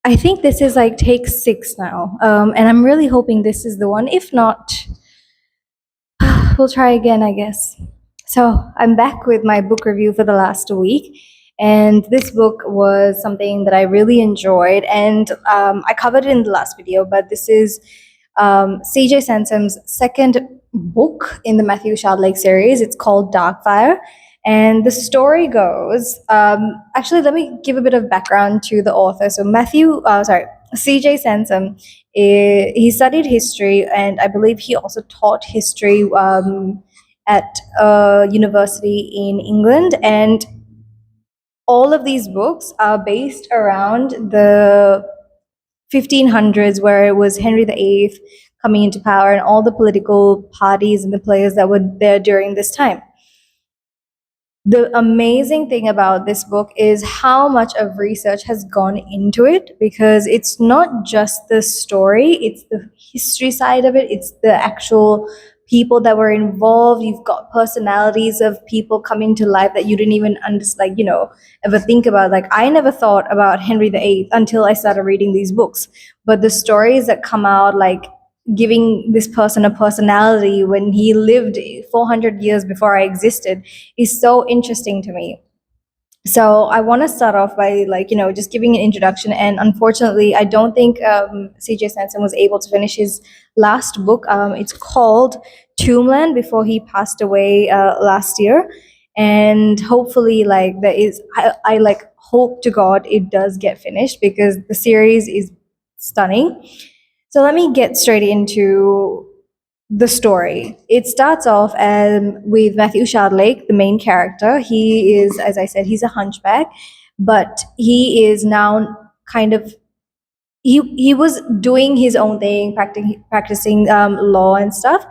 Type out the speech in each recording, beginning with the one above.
I think this is like take 6 now, and I'm really hoping this is the one. If not, we'll try again, I guess. So I'm back with my book review for the last week, and this book was something that I really enjoyed, and I covered it in the last video. But this is CJ Sansom's second book in the Matthew Shardlake series. It's called Darkfire. And the story goes, actually, let me give a bit of background to the author. So CJ Sansom, he studied history, and I believe he also taught history at a university in England. And all of these books are based around the 1500s, where it was Henry VIII coming into power and all the political parties and the players that were there during this time. The amazing thing about this book is how much of research has gone into it, because it's not just the story, it's the history side of it, it's the actual people that were involved. You've got personalities of people coming to life that you didn't even understand, ever think about. Like, I never thought about Henry VIII until I started reading these books. But the stories that come out, like giving this person a personality when he lived 400 years before I existed, is so interesting to me. So I want to start off by just giving an introduction. And unfortunately, I don't think CJ Sansom was able to finish his last book. It's called Tombland, before he passed away last year. And hopefully, I hope to God it does get finished, because the series is stunning. So let me get straight into the story. It starts off with Matthew Shardlake, the main character. He is, as I said, he's a hunchback, but he is now kind of he was doing his own thing, practicing law and stuff,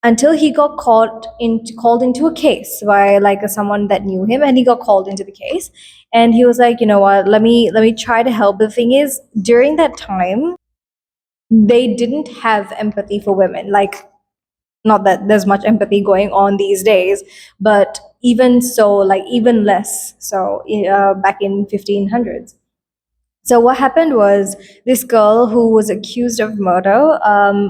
until he got called into a case by someone that knew him, and he got called into the case, and he was like, you know what, let me try to help. The thing is, during that time, they didn't have empathy for women. Not that there's much empathy going on these days, but even so, even less so back in 1500s. So what happened was, this girl who was accused of murder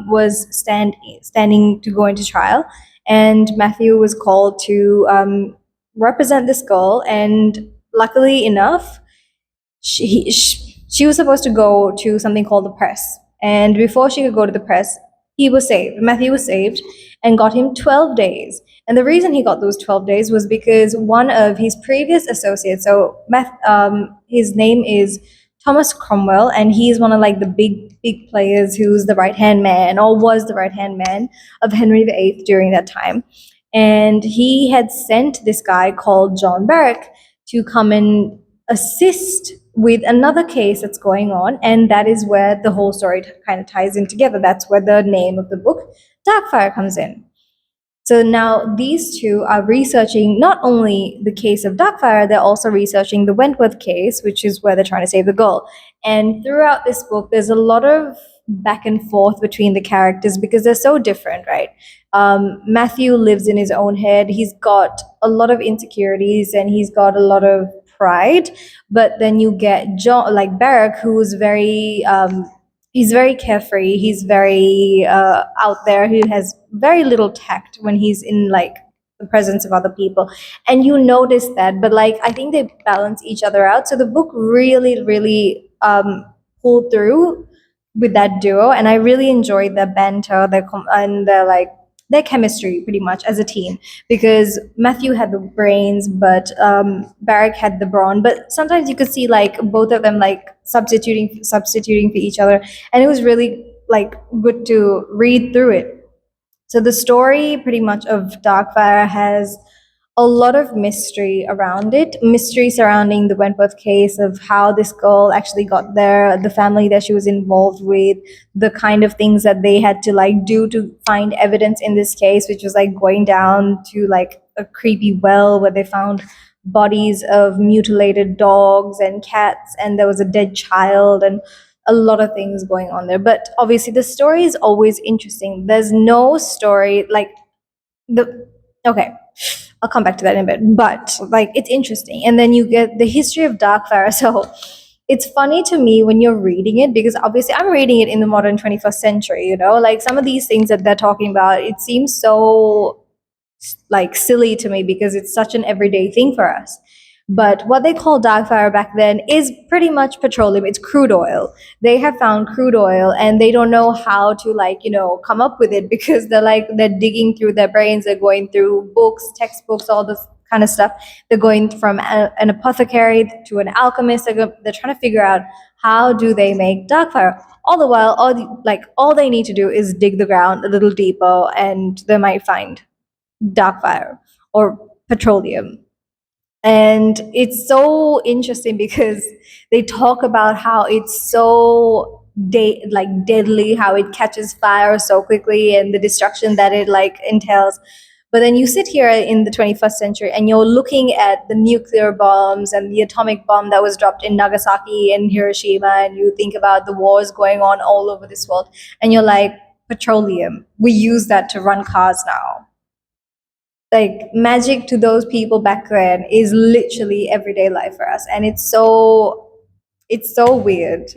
was standing to go into trial, and Matthew was called to represent this girl. And luckily enough, she was supposed to go to something called the press. And before she could go to the press, Matthew was saved and got him 12 days. And the reason he got those 12 days was because one of his previous associates, his name is Thomas Cromwell, and he's one of the big players, who's the right-hand man, or was the right-hand man of Henry VIII during that time. And he had sent this guy called John Barrack to come and assist with another case that's going on, and that is where the whole story kind of ties in together. That's where the name of the book, Darkfire, comes in. So now these two are researching not only the case of Darkfire, they're also researching the Wentworth case, which is where they're trying to save the girl. And throughout this book, there's a lot of back and forth between the characters, because they're so different, right? Matthew lives in his own head. He's got a lot of insecurities, and he's got a lot of pride. But then you get John, Barrack, who's very he's very carefree. He's very out there. He has very little tact when he's in the presence of other people, and you notice that. But I think they balance each other out. So the book really, really pulled through with that duo, and I really enjoyed their banter, and their chemistry pretty much as a team, because Matthew had the brains, but Barrack had the brawn. But sometimes you could see both of them substituting for each other, and it was really good to read through it. So the story pretty much of Darkfire has a lot of mystery around it, mystery surrounding the Wentworth case, of how this girl actually got there, the family that she was involved with, the kind of things that they had to do to find evidence in this case, which was going down to a creepy well where they found bodies of mutilated dogs and cats, and there was a dead child, and a lot of things going on there. But obviously the story is always interesting. There's no story okay, I'll come back to that in a bit, but it's interesting. And then you get the history of Darkfire. So it's funny to me when you're reading it, because obviously I'm reading it in the modern 21st century, like some of these things that they're talking about, it seems so like silly to me because it's such an everyday thing for us. But what they call dark fire back then is pretty much petroleum. It's crude oil. They have found crude oil and they don't know how to come up with it because they're digging through their brains. They're going through books, textbooks, all this kind of stuff. They're going from an apothecary to an alchemist. They're trying to figure out how do they make dark fire. All the while, all they need to do is dig the ground a little deeper, and they might find dark fire or petroleum. And it's so interesting because they talk about how it's so deadly, how it catches fire so quickly and the destruction that it entails. But then you sit here in the 21st century and you're looking at the nuclear bombs and the atomic bomb that was dropped in Nagasaki and Hiroshima, and you think about the wars going on all over this world, and you're like, petroleum, we use that to run cars now. Like, magic to those people back then is literally everyday life for us, and it's so weird.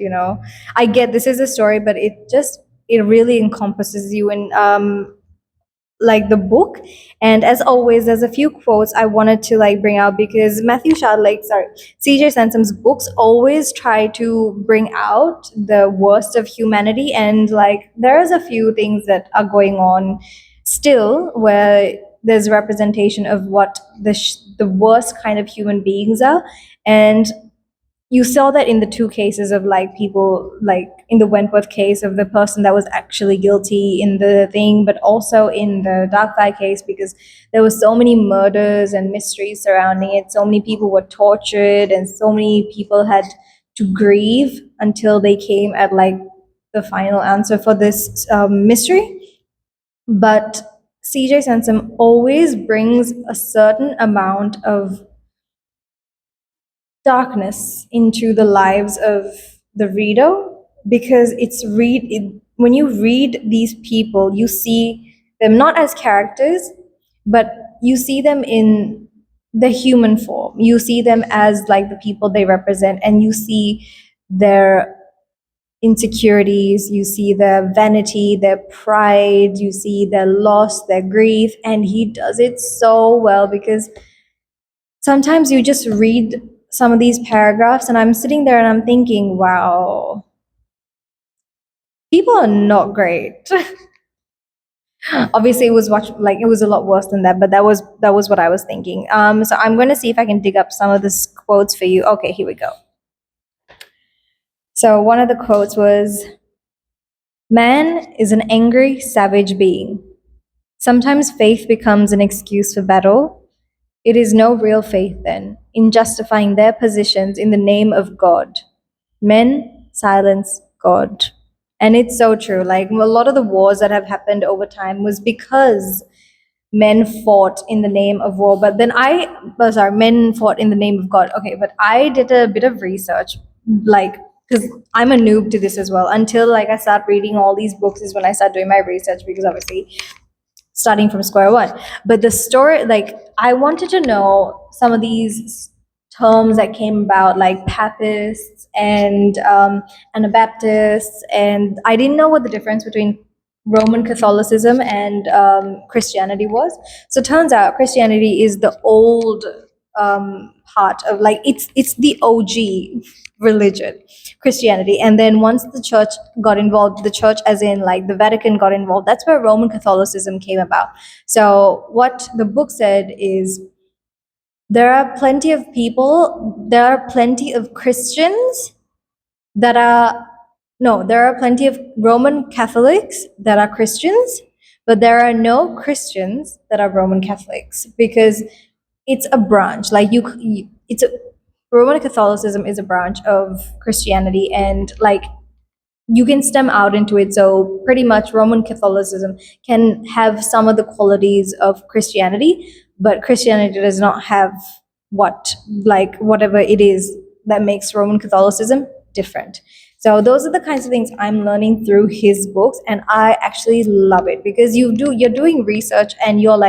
I get this is a story, but it really encompasses you in the book. And as always, there's a few quotes I wanted to bring out, because CJ Sansom's books always try to bring out the worst of humanity, and there's a few things that are going on still where there's representation of what the worst kind of human beings are. And you saw that in the two cases of people, in the Wentworth case of the person that was actually guilty in the thing, but also in the Darkfire case, because there were so many murders and mysteries surrounding it. So many people were tortured, and so many people had to grieve until they came at the final answer for this mystery. But CJ Sansom always brings a certain amount of darkness into the lives of the reader, because when you read these people, you see them not as characters, but you see them in the human form. You see them as the people they represent, and you see their insecurities, you see their vanity, their pride, you see their loss, their grief. And he does it so well, because sometimes you just read some of these paragraphs and I'm sitting there and I'm thinking, wow, people are not great. Obviously it was it was a lot worse than that, but that was what I was thinking. So I'm going to see if I can dig up some of these quotes for you. Okay, here we go. So one of the quotes was, "Man is an angry, savage being. Sometimes faith becomes an excuse for battle. It is no real faith then, in justifying their positions in the name of God. Men silence God." And it's so true. A lot of the wars that have happened over time was because men fought in the name of war. But then men fought in the name of God. Okay, but I did a bit of research, because I'm a noob to this as well. Until I start reading all these books is when I start doing my research, because obviously starting from square one. But the story, I wanted to know some of these terms that came about, like Papists and Anabaptists, and I didn't know what the difference between Roman Catholicism and Christianity was. So it turns out Christianity is the old part of it's the OG religion, Christianity. And then once the church got involved, the church as in the Vatican got involved, that's where Roman Catholicism came about. So what the book said is, there are plenty of Christians that are, no, there are plenty of Roman Catholics that are Christians, but there are no Christians that are Roman Catholics, because it's a branch. Roman Catholicism is a branch of Christianity, and you can stem out into it. So pretty much Roman Catholicism can have some of the qualities of Christianity, but Christianity does not have whatever it is that makes Roman Catholicism different. So those are the kinds of things I'm learning through his books, and I actually love it, because you're doing research and you're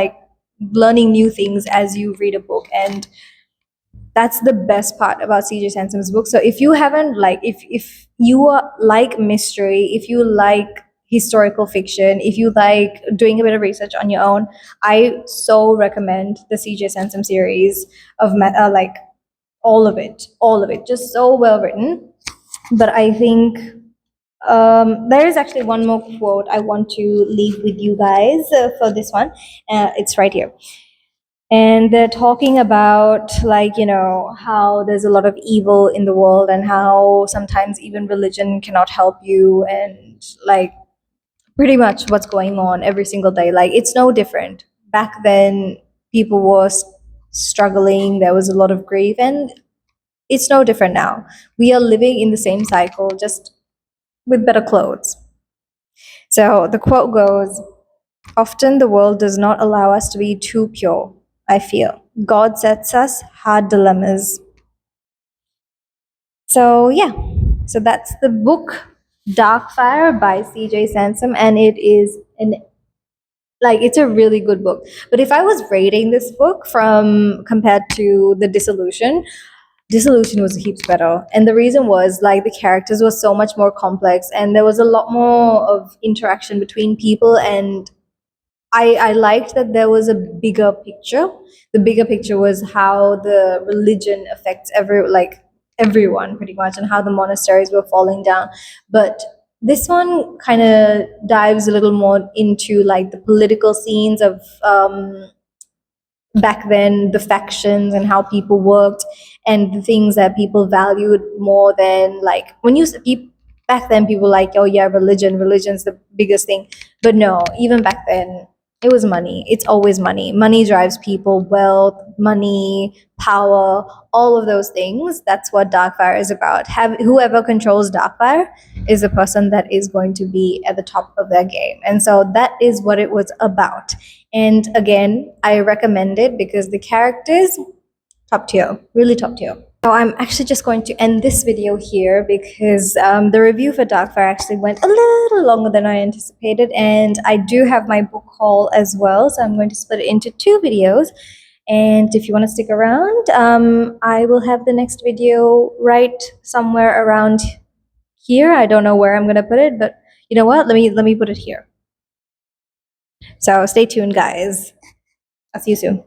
learning new things as you read a book. And That's the best part about CJ Sansom's book. So if you haven't like, if you are like mystery, if you like historical fiction, if you like doing a bit of research on your own, I so recommend the CJ Sansom series of like all of it, just so well written. But I think there is actually one more quote I want to leave with you guys for this one. It's right here. And they're talking about, like, how there's a lot of evil in the world and how sometimes even religion cannot help you, and like pretty much what's going on every single day. Like, it's no different. Back then, people were struggling, there was a lot of grief, and it's no different now. We are living in the same cycle, just with better clothes. So the quote goes, often the world does not allow us to be too pure, I feel. God sets us hard dilemmas. So, yeah. So that's the book Darkfire by CJ Sansom, and it is it's a really good book. But if I was rating this book from compared to the Dissolution was heaps better. And the reason was, like, the characters were so much more complex and there was a lot more of interaction between people, and I liked that there was a bigger picture. The bigger picture was how the religion affects everyone pretty much, and how the monasteries were falling down. But this one kind of dives a little more into like the political scenes of back then, the factions and how people worked, and the things that people valued more than, like, when back then people like, oh yeah, religion's the biggest thing. But no, even back then it was money. It's always money. Money drives people, wealth, money, power, all of those things. That's what Darkfire is about. Whoever controls Darkfire is the person that is going to be at the top of their game. And so that is what it was about. And again, I recommend it because the characters, top tier, really top tier. So I'm actually just going to end this video here because the review for Darkfire actually went a little longer than I anticipated, and I do have my book haul as well, so I'm going to split it into 2 videos. And if you want to stick around, I will have the next video right somewhere around here. I don't know where I'm going to put it, but you know what? Let me put it here. So stay tuned, guys. I'll see you soon.